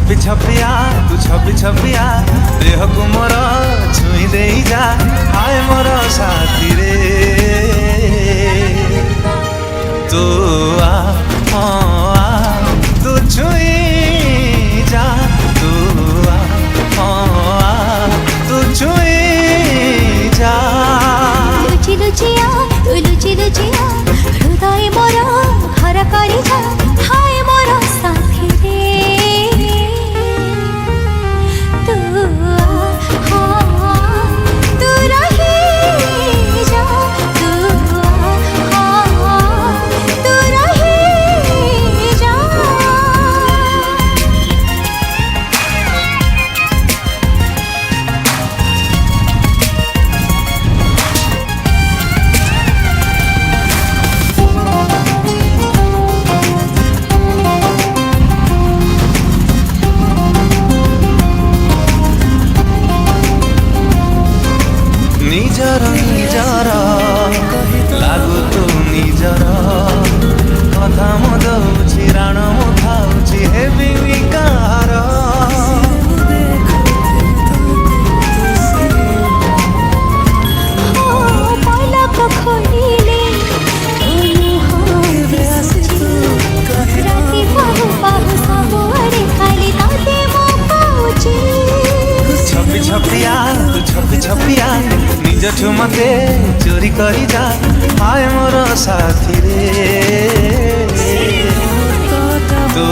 छपी छपिया तू छपी छपिया देह को मोर छुई दे जा हाय मोर साथी रे तू आ तू छुई जा तू तू छुई जा लुचि लुचिया तू लुचि लुचिया हृदय मोर घर करी जा हाय मोर साथी रे तू तू रही जा तू रही जा निजर निजर लागु तू निजर कथा म दउछि राण म खाउछि हेबी विकार पलक खोलिले राति पाहु पाहु सबुआडे खाली ताते म पाउछि छपी छपिया तू छपी छपिया निजठु मते चोरी करी जा हाय मोर साथी रे तू